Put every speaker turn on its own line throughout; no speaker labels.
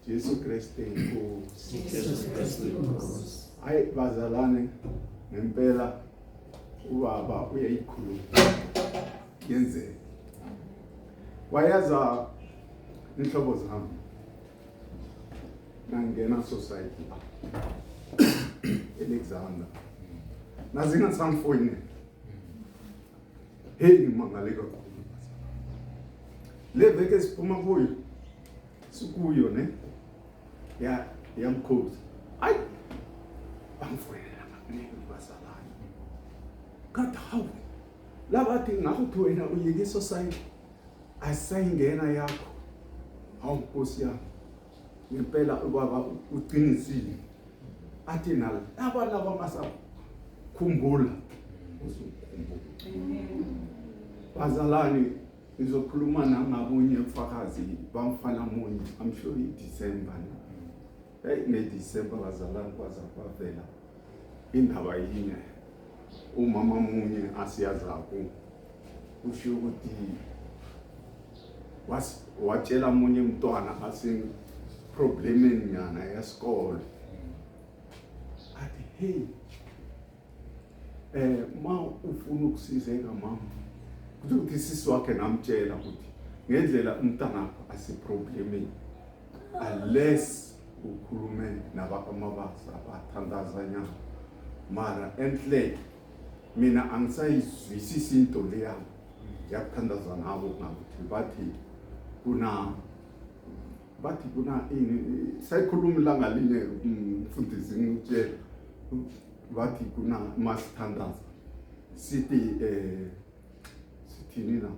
Jesu Kristu inkosi.
Jesu Kristu inkosi.
Hayi bazalwane, ngempela ubaba uyayikhuluma yenzeka. Wayaza inhlobo zami nangena society Alexander nazinga samfoyini hey ngimangaleka kakhulu le veke siphuma kuyo sikuyo ne ya yamkhosi ay bangifuyela abaningi basalana kanti hawu labathi ngakuthi wena uyeke society asayingena yakho hawu Nkosi yami ngempela ubaba uqinisile athi nala abantu abamasakhumbula usukhumbula bazalani ngizokhuluma nangabunye ubufakazi bamfana munye I'm sure December ne-December bazalani kwaza kwavela indaba yinye umama munye asiyazako usho ukuthi watshela munye umntwana ase problemeni nyana yesikole athi hey ma ufuna ukusizeka mama ukuthi sisi wakhe namtshela ukuthi ngendlela umntanakho asiproblemeni unless ukhulume nabakamabasa abathandazanya mara enhle mina angisayizwisisi into leyo yakuthandaza nabo ngakuthi bathi kuna sayikhuluma ilanga linye umfundisi ngitshela bathi kuna masithandaza sithi sithini na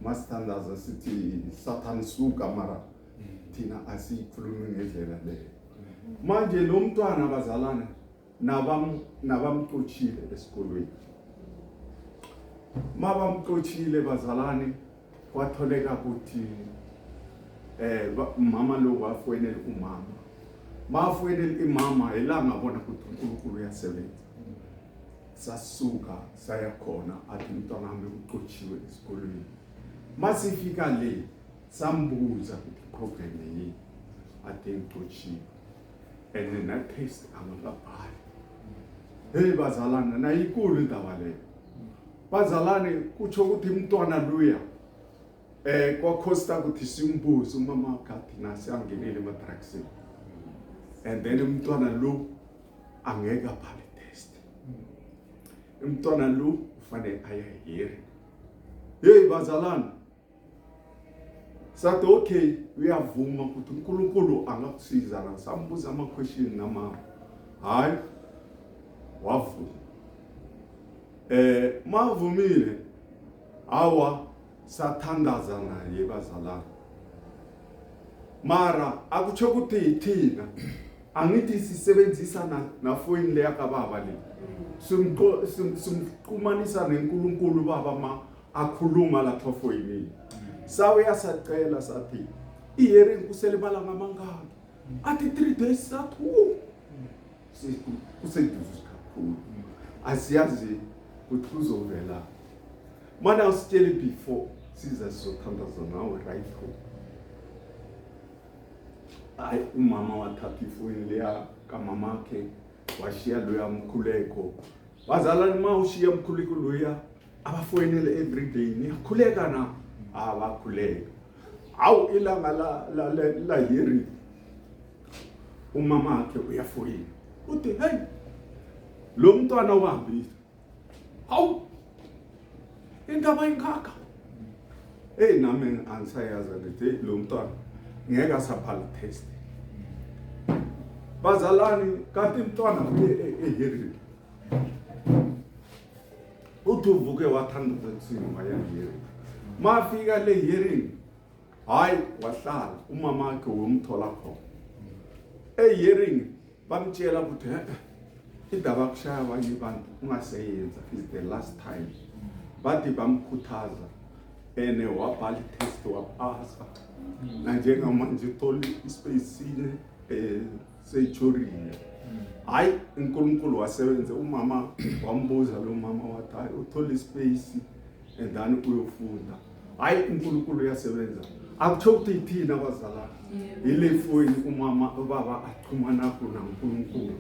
masithandaza sithi Satan suka mara thina asikhulumi ngendlela leyo manje lo mntwana bazalana nabamxoshile esikolweni mabamxoshile bazalane kwatholeka ukuthi mama lo wafonela umama mafonela imama elanga bona ukuthi uNkulunkulu uyasebenza sasuka saya khona athi umntwana wami uxotshiwe esikolweni masifika le sambuza ukuthi problem yini athi uxotshiwe and na test angakabhali hey bazalana nayikulu indaba leyo bazalane kutsho ukuthi umntwana luya kwakhosta ukuthi simbuze umama wakhe nasi angenile emadragsini and then umntwana lo angeke aphale test umntwana lo ufanele ayahiri hey bazalana sathi okay uyavuma ukuthi uNkulunkulu angakusiza la sambuza ama question namama hayi wavuma mavumile awa sathandaza naye bazalana mara akutsho ukuthi thina angithi sisebenzisa na phone le yakababa le simqumanisa neNkulunkulu baba ma akhuluma lapha phone sawe yasacela sathi ihearing kuselibala ngamangaki athi 3 days sathu kuseduze kakhulu asiyazi ukuthi kuzovela mana usitshele before siza sothandaza nawe right home ay umama wathatha ifoni leya kamama wakhe washiya loya mkhuleko bazalani ma ushiya mkhuleko loya abafonele every day niyakhuleka na abakhuleka awu ilanga la yeri umama wakhe uyafoyina uthi hey lo mntwana uhambile awu indaba ingaka hey nami angisayazi ukuthi lo mntwana ngeke asaphala test bazalani kanti umntwana eheri uvuke wathandaza kusini wayangiyeri mafika le hearing hayi wahlala umama wakhe womthola khona hearing bamtshela ukuthi indaba kushaya abanye abantu ungaseyenza is the last time bathi bamkhuthaza ene wabhala test wapasa na njengamanje uthole ispace seyichorile hayi uNkulunkulu wasebenza umama wambuza lo mama wathi uthole ispace and then uyofunda hayi uNkulunkulu uyasebenza akutsho ukuthi thina bazalwane ile foni umama ubaba axhumana naNkulunkulu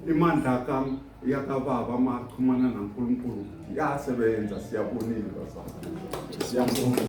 imandla yakababa maxhumana naNkulunkulu yasebenza siyabonile bazalwane siyabonga